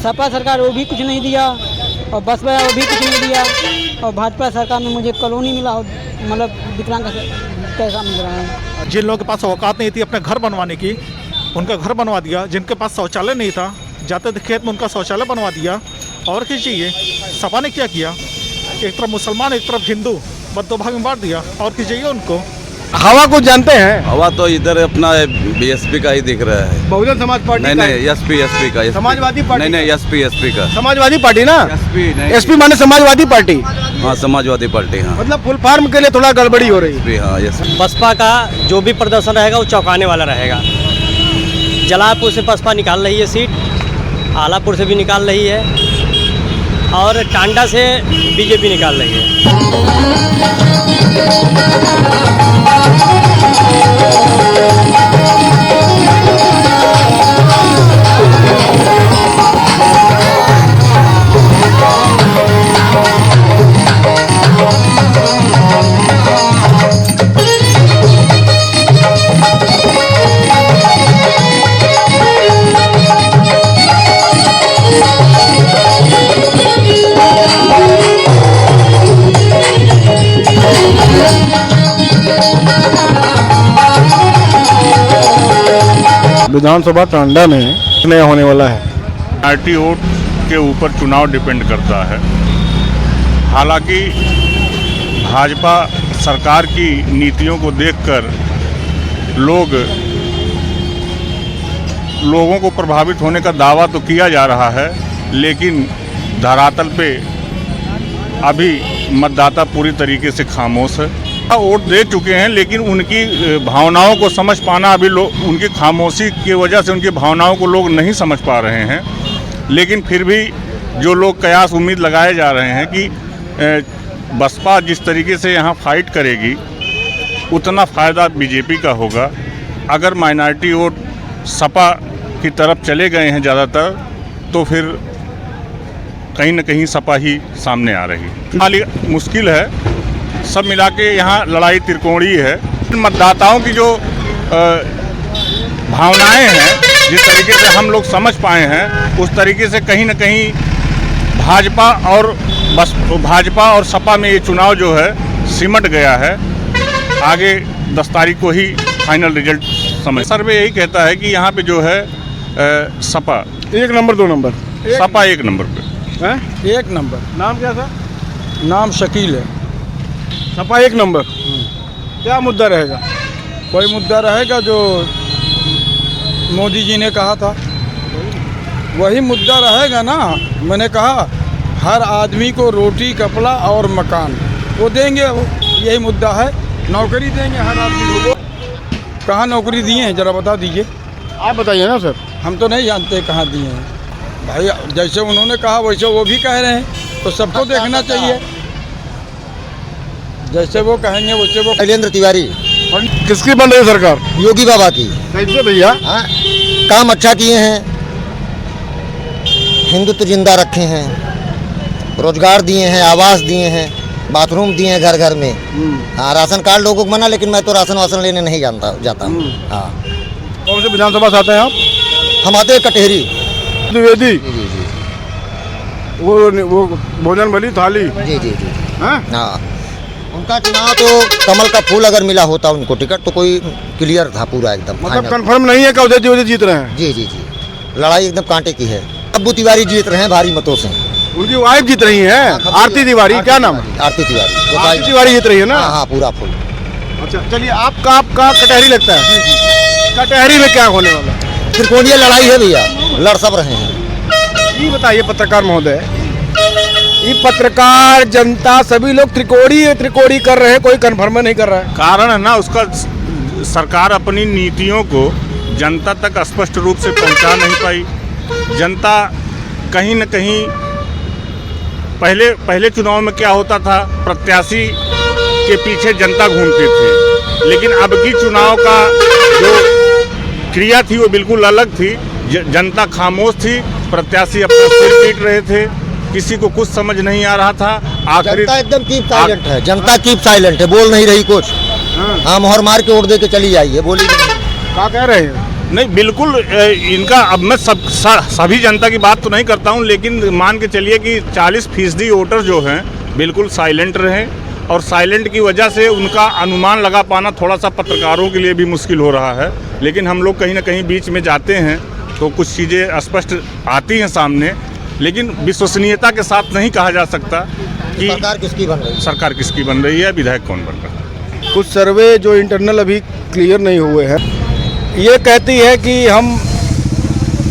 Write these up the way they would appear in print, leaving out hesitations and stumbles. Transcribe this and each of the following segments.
सपा सरकार वो भी कुछ नहीं दिया और बसपा वो भी कुछ नहीं दिया और भाजपा सरकार में मुझे कॉलोनी मिला, मतलब विकलांग पैसा मिल रहा है। जिन लोगों के पास औकात नहीं थी अपने घर बनवाने की, उनका घर बनवा दिया। जिनके पास शौचालय नहीं था, जाते थे खेत में उनका शौचालय बनवा दिया। और क्या चाहिए? सपा ने क्या किया? एक तरफ मुसलमान एक तरफ हिंदू, बस दो भाग में बांट दिया। और क्या चाहिए उनको? हवा को जानते हैं? हवा तो इधर अपना बीएसपी का ही दिख रहा है। बहुजन समाज पार्टी नहीं नहीं, एसपी का। समाजवादी पार्टी? नहीं एसपी का। समाजवादी पार्टी ना? एसपी माने समाजवादी पार्टी। हाँ, समाजवादी पार्टी। हाँ, मतलब फुल फार्म के लिए थोड़ा गड़बड़ी हो रही है। हाँ, बसपा का जो भी प्रदर्शन रहेगा वो चौंकाने वाला रहेगा। जलालपुर से बसपा निकाल रही है सीट, आलापुर से भी निकाल रही है और टांडा से बीजेपी निकाल रही है। विधानसभा टांडा में नया होने वाला है। माइनॉरिटी वोट के ऊपर चुनाव डिपेंड करता है। हालांकि भाजपा सरकार की नीतियों को देखकर लोगों को प्रभावित होने का दावा तो किया जा रहा है, लेकिन धरातल पे अभी मतदाता पूरी तरीके से खामोश है। वोट दे चुके हैं, लेकिन उनकी भावनाओं को समझ पाना अभी उनकी खामोशी की वजह से उनकी भावनाओं को लोग नहीं समझ पा रहे हैं। लेकिन फिर भी जो लोग कयास उम्मीद लगाए जा रहे हैं कि बसपा जिस तरीके से यहाँ फाइट करेगी उतना फ़ायदा बीजेपी का होगा। अगर माइनॉरिटी वोट सपा की तरफ चले गए हैं ज़्यादातर, तो फिर कहीं न कहीं सपा ही सामने आ रही है। हाल मुश्किल है, सब मिला के यहाँ लड़ाई त्रिकोणीय है। मतदाताओं की जो भावनाएं हैं, जिस तरीके से हम लोग समझ पाए हैं, उस तरीके से कहीं न कहीं भाजपा और सपा में ये चुनाव जो है सिमट गया है। आगे 10 तारीख को ही फाइनल रिजल्ट समझ। सर्वे यही कहता है कि यहाँ पे जो है Sapa 1 number 2 number? Sapa 1 number पे है। 1 नंबर। नाम क्या था? नाम शकील है। सपा 1 नंबर। क्या मुद्दा रहेगा? कोई मुद्दा रहेगा जो मोदी जी ने कहा था, वही मुद्दा रहेगा ना। मैंने कहा हर आदमी को रोटी, कपड़ा और मकान वो देंगे, यही मुद्दा है। नौकरी देंगे हर आदमी को। कहाँ नौकरी दिए हैं जरा बता दीजिए। आप बताइए ना सर। हम तो नहीं जानते कहाँ दिए हैं भाई। जैसे उन्होंने कहा वैसे वो भी कह रहे हैं, तो सबको देखना चाहिए। जैसे वो कहेंगे वैसे वो। शैलेंद्र तिवारी। किसकी बन रही है सरकार? योगी बाबा की। कैसे भैया? काम अच्छा किए हैं, हिंदुत्व जिंदा रखे हैं, रोजगार दिए हैं, आवास दिए हैं, बाथरूम दिए हैं घर घर में। हाँ, राशन कार्ड लोगों को मना, लेकिन मैं तो राशन वासन लेने नहीं जाता हूँ। हाँ। कौन से विधानसभा से आते हैं आप? हम आते हैं कटेहरी। द्विवेदी। वो भोजन वाली थाली। जी जी जी। हाँ। उनका चुनाव तो कमल का फूल अगर मिला होता उनको टिकट तो कोई क्लियर था पूरा एकदम। मतलब कंफर्म नहीं है कि उदय तिवारी जीत रहे हैं? जी जी जी, लड़ाई एकदम कांटे की है। अब्बू तिवारी जीत रहे हैं भारी मतों से। उनकी वाइफ जीत रही है, आरती तिवारी। क्या नाम? आरती तिवारी। आरती तिवारी जीत रही है ना? हाँ, पूरा फुल। अच्छा, चलिए आपका कटहरी लगता है। कटहरी में क्या होने वाला? त्रिकोणीय लड़ाई है भैया, लड़ सब रहे हैं। ये बताइए पत्रकार महोदय, ये पत्रकार जनता सभी लोग त्रिकोणी कर रहे हैं, कोई कन्फर्म नहीं कर रहा है। कारण है ना उसका, सरकार अपनी नीतियों को जनता तक स्पष्ट रूप से पहुंचा नहीं पाई। जनता कहीं न कहीं पहले चुनाव में क्या होता था, प्रत्याशी के पीछे जनता घूमती थी, लेकिन अब की चुनाव का जो क्रिया थी वो बिल्कुल अलग थी। जनता खामोश थी, प्रत्याशी अपना सिर पीट रहे थे, किसी को कुछ समझ नहीं आ रहा था। आखिरी जनता एकदम कीप साइलेंट है। जनता कीप साइलेंट है, बोल नहीं रही कुछ। हाँ, मोहर मार के वोट दे के चली जाइए, बोली क्या कह रहे हैं? नहीं बिल्कुल इनका अब मैं सभी जनता की बात तो नहीं करता हूं, लेकिन मान के चलिए कि 40% वोटर जो हैं बिल्कुल साइलेंट रहे, और साइलेंट की वजह से उनका अनुमान लगा पाना थोड़ा सा पत्रकारों के लिए भी मुश्किल हो रहा है। लेकिन हम लोग कहीं ना कहीं बीच में जाते हैं तो कुछ चीज़ें स्पष्ट आती हैं सामने, लेकिन विश्वसनीयता के साथ नहीं कहा जा सकता कि सरकार किसकी बन रही है। सरकार किसकी बन रही है, विधायक कौन बन रहा है। कुछ सर्वे जो इंटरनल अभी क्लियर नहीं हुए हैं, ये कहती है कि हम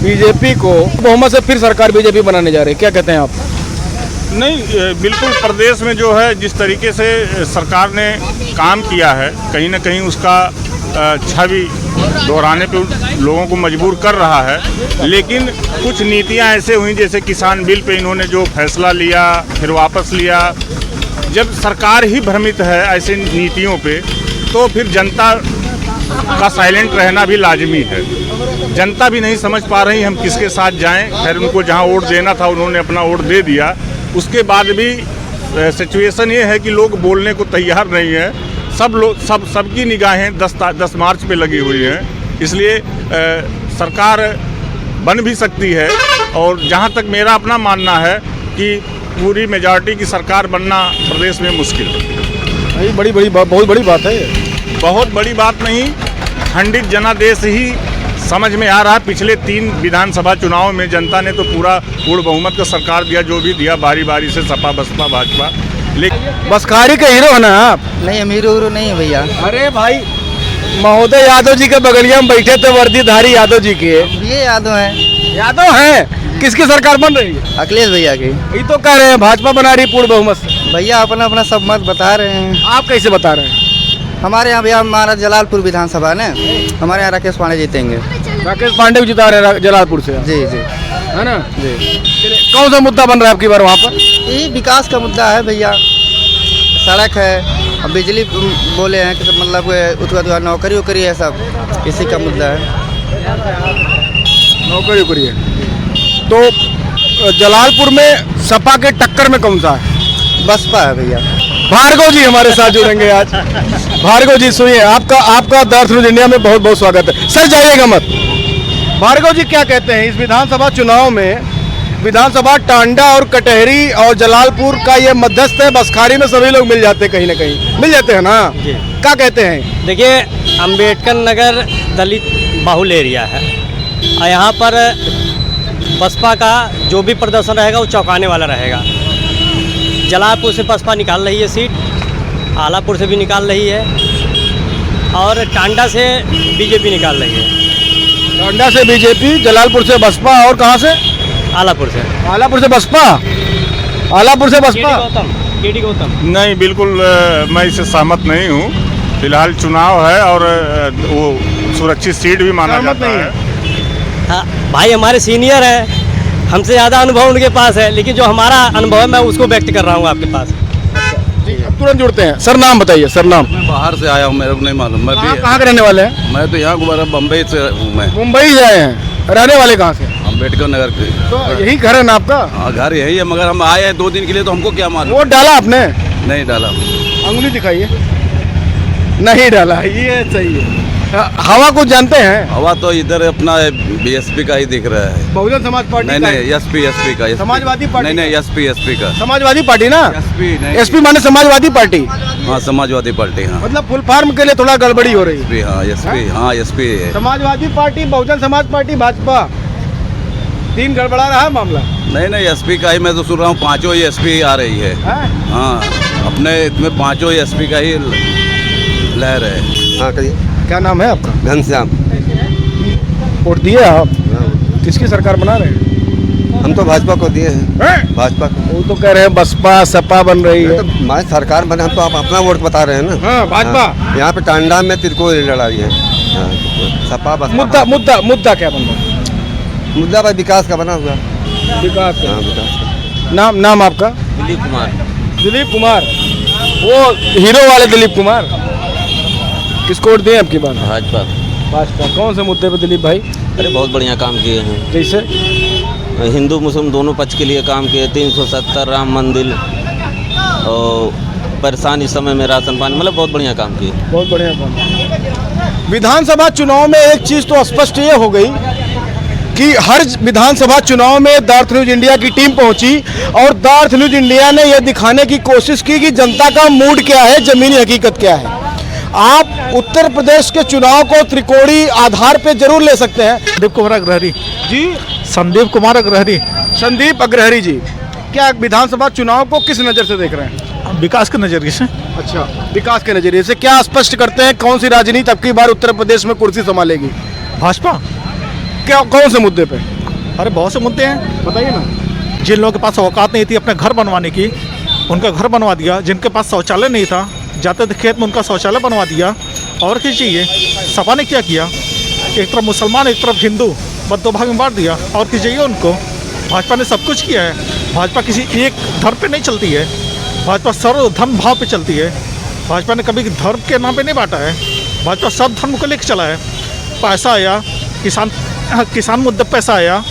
बीजेपी को बहुमत से फिर सरकार बीजेपी बनाने जा रहे हैं। क्या कहते हैं आप? नहीं बिल्कुल, प्रदेश में जो है जिस तरीके से सरकार ने काम किया है, कहीं ना कहीं उसका छवि दोहराने पे लोगों को मजबूर कर रहा है। लेकिन कुछ नीतियां ऐसे हुई, जैसे किसान बिल पे इन्होंने जो फैसला लिया फिर वापस लिया। जब सरकार ही भ्रमित है ऐसे नीतियों पे, तो फिर जनता का साइलेंट रहना भी लाजमी है। जनता भी नहीं समझ पा रही हम किसके साथ जाएं। खैर, उनको जहां वोट देना था उन्होंने अपना वोट दे दिया, उसके बाद भी सिचुएशन ये है कि लोग बोलने को तैयार नहीं है। सबकी निगाहें 10 मार्च पे लगी हुई हैं। इसलिए सरकार बन भी सकती है, और जहां तक मेरा अपना मानना है कि पूरी मेजॉरिटी की सरकार बनना प्रदेश में मुश्किल है। ये बहुत बड़ी बात है। बहुत बड़ी बात नहीं, खंडित जनादेश ही समझ में आ रहा है। पिछले 3 विधानसभा चुनाव में जनता ने तो पूर्ण बहुमत का सरकार दिया, जो भी दिया बारी बारी से, सपा बसपा भाजपा। लेकिन बसखारी के हीरो है ना आप? नहीं, अमीर हीरो नहीं है भैया। अरे भाई, महोदय यादव जी के बगलिया में बैठे थे वर्दीधारी यादव जी के। ये यादव हैं। यादव हैं? किसकी सरकार बन रही है? अखिलेश भैया की। ये तो कह रहे हैं भाजपा बना रही पूर्ण बहुमत से। भैया अपना अपना सब मत बता रहे हैं। आप कैसे बता रहे हैं? हमारे यहाँ भैया, हमारा जलालपुर विधानसभा ने, हमारे यहाँ राकेश पांडे जीतेंगे। राकेश पांडे जिता रहे हैं जलालपुर से, जी जी, है ना? जी। कौन सा मुद्दा बन रहा है आपकी बार वहाँ पर? यही विकास का मुद्दा है भैया। सड़क है, अब बिजली बोले हैं कि मतलब उसके बाद नौकरी वोकरी है, सब इसी का मुद्दा है। नौकरी वोकरी है। तो जलालपुर में सपा के टक्कर में कौन सा है? बसपा है भैया। भार्गव जी हमारे साथ जुड़ेंगे आज। भार्गव जी सुनिए, आपका दर्थ न्यूज इंडिया में बहुत बहुत स्वागत है। सर जाइएगा मत। भार्गव जी क्या कहते हैं, इस विधानसभा चुनाव में विधानसभा टांडा और कटहरी और जलालपुर का ये मध्यस्थ है, बसखारी में सभी लोग मिल जाते हैं, कहीं ना कहीं मिल जाते हैं ना? क्या कहते हैं? देखिए, अंबेडकर नगर दलित बाहुल एरिया है, और यहाँ पर बसपा का जो भी प्रदर्शन रहेगा वो चौंकाने वाला रहेगा। जलालपुर से बसपा निकाल रही है सीट, आलापुर से भी निकाल रही है, और टांडा से बीजेपी निकाल रही है। टांडा से बीजेपी, जलालपुर से बसपा, और कहाँ से? आलापुर से। आलापुर से बसपा। आलापुर से बसपा। केडी गौतम। नहीं, बिल्कुल मैं इससे सहमत नहीं हूँ। फिलहाल चुनाव है और वो सुरक्षित सीट भी माना जाता है। हाँ भाई, हमारे सीनियर हैं, हमसे ज़्यादा अनुभव उनके पास है, लेकिन जो हमारा अनुभव है मैं उसको व्यक्त कर रहा हूँ आपके पास। अब तुरंत जुड़ते हैं। सर नाम बताइए, सर नाम। मैं बाहर से आया हूँ, मेरे को नहीं मालूम। मैं भी कहाँ के रहने वाले हैं? मैं तो यहाँ बम्बई से हूँ। मैं मुंबई से आए हैं। रहने वाले कहाँ से? अम्बेडकर नगर के। तो यही घर है ना आपका? हाँ, घर यही है, मगर हम आए हैं 2 दिन के लिए, तो हमको क्या मालूम। वोट डाला आपने? नहीं डाला। अंगुली दिखाइए। नहीं डाला, ये सही है। हवा को जानते हैं? हवा तो इधर अपना बीएसपी का ही दिख रहा है। बहुजन समाज पार्टी? नहीं, एसपी का। समाजवादी पार्टी? नहीं, एसपी का। समाजवादी पार्टी ना? एसपी नहीं। एसपी माने समाजवादी पार्टी? हाँ, समाजवादी पार्टी। हाँ, मतलब फुल फार्म के लिए थोड़ा गड़बड़ी हो रही है। हाँ, एसपी। हाँ, एसपी है। समाजवादी पार्टी, बहुजन समाज पार्टी, भाजपा, 3 गड़बड़ा रहा है मामला। नहीं, एसपी का ही मैं तो सुन रहा हूँ। 5 ही एसपी आ रही है। हाँ, अपने इसमें 5 एसपी का ही लहर है। हाँ करिए। क्या नाम है आपका? घनश्याम। वोट दिए आप? किसकी सरकार बना रहे हैं? हम तो भाजपा को दिए हैं। भाजपा को। वो तो कह रहे हैं बसपा सपा बन रही है। तो हमारी सरकार बने, हम तो आप अपना वोट बता रहे हैं ना। हाँ, भाजपा। यहाँ पे टांडा में तिरकोल लड़ा रही है। सपा बसपा। मुद्दा क्या बन रहा है? मुद्दा भाई विकास का बना हुआ। विकास का। हाँ, विकास का। नाम आपका? दिलीप कुमार। दिलीप कुमार, वो हीरो वाले दिलीप कुमार। किसको वोट दें आपकी बात? भाजपा। कौन से मुद्दे पे दिलीप भाई? अरे बहुत बढ़िया काम किए हैं। जैसे हिंदू मुस्लिम दोनों पक्ष के लिए काम किए। 370 राम मंदिर, और परेशान इस समय में राशन पानी, मतलब बहुत बढ़िया काम किए। बहुत बढ़िया काम। विधानसभा चुनाव में एक चीज तो स्पष्ट ये हो गई कि हर विधानसभा चुनाव में द अर्थ न्यूज इंडिया की टीम पहुंची और द अर्थ न्यूज इंडिया ने यह दिखाने की कोशिश की कि जनता का मूड क्या है, जमीनी हकीकत क्या है। आप उत्तर प्रदेश के चुनाव को त्रिकोणीय आधार पे जरूर ले सकते हैं। संदीप कुमार अग्रहरी जी, संदीप कुमार अग्रहरी संदीप अग्रहरी जी, क्या विधानसभा चुनाव को किस नज़र से देख रहे हैं? विकास के नजरिए से। अच्छा, विकास के नजरिए से क्या स्पष्ट करते हैं कौन सी राजनीति अब की बार उत्तर प्रदेश में कुर्सी संभालेगी? भाजपा। क्या, कौन से मुद्दे पे? अरे बहुत से मुद्दे हैं, बताइए ना। जिन लोगों के पास औकात नहीं थी अपने घर बनवाने की, उनका घर बनवा दिया। जिनके पास शौचालय नहीं था, जाते थे खेत में उनका शौचालय बनवा दिया। और क्या चाहिए? सपा ने क्या किया? एक तरफ मुसलमान एक तरफ हिंदू, बस दो भाग में बांट दिया। और क्या चाहिए उनको? भाजपा ने सब कुछ किया है। भाजपा किसी एक धर्म पे नहीं चलती है, भाजपा सर्व धर्म भाव पे चलती है। भाजपा ने कभी धर्म के नाम पे नहीं बांटा है, भाजपा सब धर्म को लेकर चला है। पैसा आया, किसान मुद्दे पैसा आया,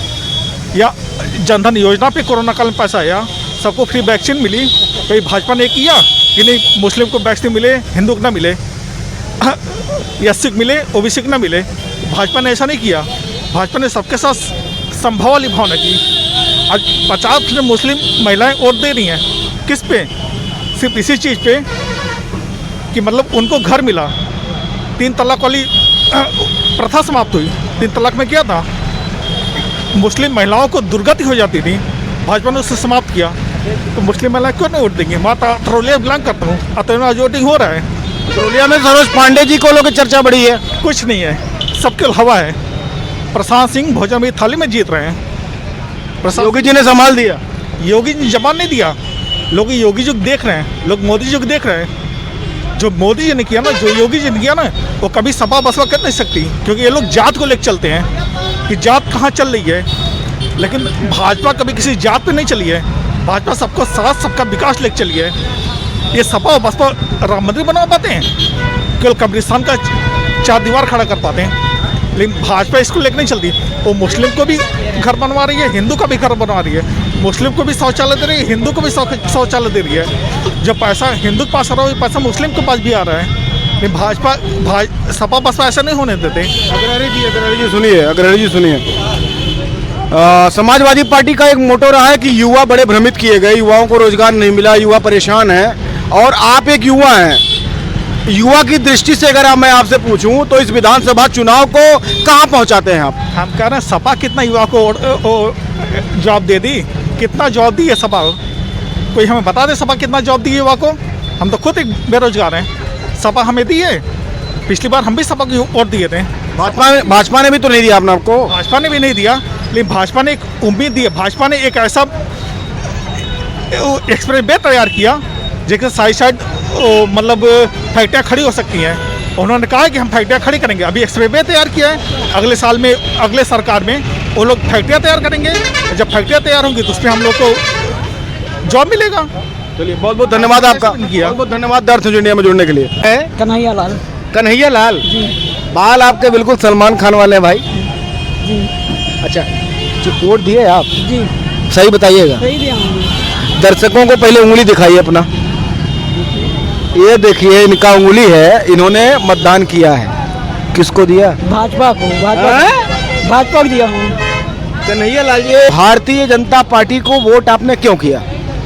या जनधन योजना पे कोरोना काल में पैसा आया, सबको फ्री वैक्सीन मिली। कहीं भाजपा ने किया कि नहीं मुस्लिम को वैक्सीन मिले, हिंदू को ना मिले, एससी को मिले, ओबीसी को ना मिले? भाजपा ने ऐसा नहीं किया। भाजपा ने सबके साथ संभव वाली भावना की। आज 50% मुस्लिम महिलाएं वोट दे रही हैं। किस पे? सिर्फ इसी चीज़ पे कि मतलब उनको घर मिला। 3 तलाक वाली प्रथा समाप्त हुई। 3 तलाक में क्या था? मुस्लिम महिलाओं को दुर्गति हो जाती थी, भाजपा ने उसे समाप्त किया। तो मुस्लिम महिलाएं क्यों नहीं वोट देंगी? मैं अतरौलिया बिलोंग करता हूँ, अतरौलिया वोटिंग हो रहा है। अतरौलिया में सरोज पांडे जी को लोग चर्चा बड़ी है। कुछ नहीं है, सबके हवा है। प्रशांत सिंह भोजन में थाली में जीत रहे हैं। योगी जी ने संभाल दिया। योगी जी ने जवाब नहीं दिया। लोग योगी जी को देख रहे हैं, लोग मोदी जी को देख रहे हैं। जो मोदी जी ने किया ना, जो योगी जी ने किया ना, वो कभी सपा बसपा कर नहीं सकती, क्योंकि ये लोग जात को लेकर चलते हैं कि जात कहाँ चल रही है। लेकिन भाजपा कभी किसी जात पे नहीं चली है। भाजपा सबको साथ, सबका विकास लेकर चली है। ये सपा और बसपा राम मंदिर बना पाते हैं, केवल कब्रिस्तान का 4 दीवार खड़ा कर पाते हैं। लेकिन भाजपा इसको लेकर नहीं चलती। वो मुस्लिम को भी घर बनवा रही है, हिंदू का भी घर बनवा रही है। मुस्लिम को भी शौचालय दे रही है, हिंदू को भी शौचालय दे रही है। जो पैसा हिंदू के पास आ रहा है, वो पैसा मुस्लिम के पास भी आ रहा है। लेकिन भाजपा सपा बसपा ऐसा नहीं होने देते। अग्रहरी जी सुनिए, समाजवादी पार्टी का एक मोटो रहा है कि युवा बड़े भ्रमित किए गए, युवाओं को रोजगार नहीं मिला, युवा परेशान है। और आप एक युवा हैं, युवा की दृष्टि से अगर मैं आपसे पूछूं तो इस विधानसभा चुनाव को कहां पहुंचाते हैं आप? हम कह रहे हैं सपा कितना युवा को जॉब दे दी, कितना जॉब दी है सपा? कोई हमें बता दे सपा कितना जॉब दी है युवा को? हम तो खुद एक बेरोजगार हैं। सपा हमें दी है, पिछली बार हम भी सपा को वोट दिए थे। भाजपा ने भी तो नहीं दिया अपना आपको। भाजपा ने भी नहीं दिया, लेकिन भाजपा ने एक उम्मीद दी है। भाजपा ने एक ऐसा एक्सप्रेस वे तैयार किया जिसके साइड मतलब फैक्ट्रियाँ खड़ी हो सकती हैं। उन्होंने कहा है कि हम फैक्ट्रियाँ खड़ी करेंगे। अभी एक्सप्रेस वे तैयार किया है, अगले साल में, अगले सरकार में वो लोग फैक्ट्रियाँ तैयार करेंगे। जब फैक्ट्रियाँ तैयार होंगी तो उसमें हम लोग को जॉब मिलेगा। चलिए, बहुत बहुत धन्यवाद आपका। बहुत बहुत धन्यवाद द अर्थ न्यूज इंडिया में जुड़ने के लिए। कन्हैया लाल। कन्हैया लाल जी, बाल आपके बिल्कुल सलमान खान वाले हैं भाई जी। अच्छा, जो वोट दिए आप जी, सही बताइएगा। सही दिया हमने। दर्शकों को पहले उंगली दिखाइए अपना। ये देखिए, इनका उंगली है, इन्होंने मतदान किया है। किसको दिया? भाजपा को। भाजपा को दिया हूँ। कन्हैया लाल जी, भारतीय जनता पार्टी को वोट आपने क्यों किया?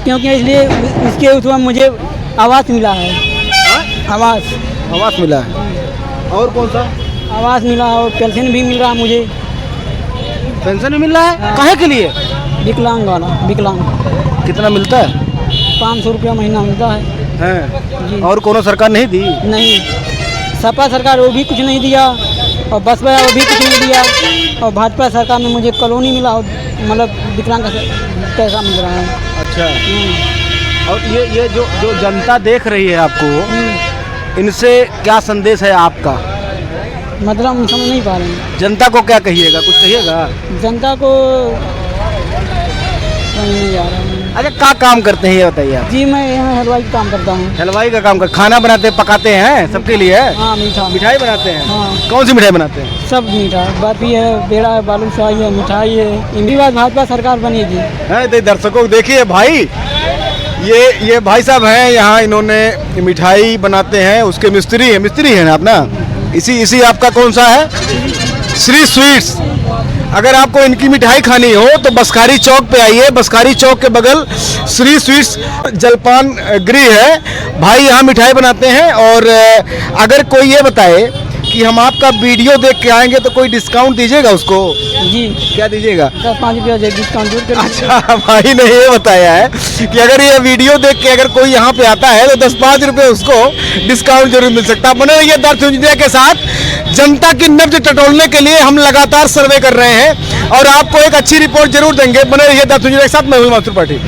क्योंकि इसलिए इसके उसमें मुझे आवास मिला है। आवास मिला है। और कौन सा? आवास मिला और पेंशन भी मिल रहा है मुझे। पेंशन भी मिल रहा है? काहे के लिए? विकलांग वाला। विकलांग कितना मिलता है? 500 रुपया महीना मिलता है जी। और कोनो सरकार नहीं दी? नहीं, सपा सरकार वो भी कुछ नहीं दिया, और बसपा वो भी कुछ नहीं दिया, और भाजपा सरकार में मुझे कॉलोनी मिला, और मतलब विकलांग का पैसा मिल रहा है। अच्छा। और ये जो जनता देख रही है आपको, इनसे क्या संदेश है आपका? मतलब हम समझ नहीं पा रहे हैं। जनता को क्या कहिएगा? कुछ कहिएगा? जनता को नहीं आ रहा है। अच्छा, क्या काम करते हैं ये बताइए आप? जी, मैं यहाँ हलवाई का काम करता हूँ। हलवाई का काम कर, खाना बनाते पकाते हैं सबके लिए? हाँ, मिठाई बनाते हैं। हाँ। कौन सी मिठाई बनाते हैं? सब मीठा, बर्फी है, पेड़ा है, बालूशाही है, मिठाई है। इनकी बात भाजपा सरकार बनेगी। है तो दर्शकों देखिए भाई, ये भाई साहब हैं यहाँ, इन्होंने मिठाई बनाते हैं, उसके मिस्त्री है ना आप ना? इसी आपका कौन सा है? श्री स्वीट्स। अगर आपको इनकी मिठाई खानी हो तो बसखारी चौक पे आइए। बसखारी चौक के बगल श्री स्वीट्स जलपान गृह है। भाई यहाँ मिठाई बनाते हैं। और अगर कोई ये बताए कि हम आपका वीडियो देख के आएंगे तो कोई डिस्काउंट दीजिएगा उसको? जी, क्या दीजिएगा? 10-5 रुपया डिस्काउंट जरूर करेंगे। अच्छा, भाई ने ये बताया है कि अगर ये वीडियो देख के अगर कोई यहाँ पे आता है तो 10-5 रुपये उसको डिस्काउंट जरूर मिल सकता है। बने रहिए दर्थ इंडिया के साथ। जनता की नब्ज टटोलने के लिए हम लगातार सर्वे कर रहे हैं और आपको एक अच्छी रिपोर्ट जरूर देंगे। बने रहिए दर्थ इंडिया के साथ। मैं हूं माथुर पाटिल।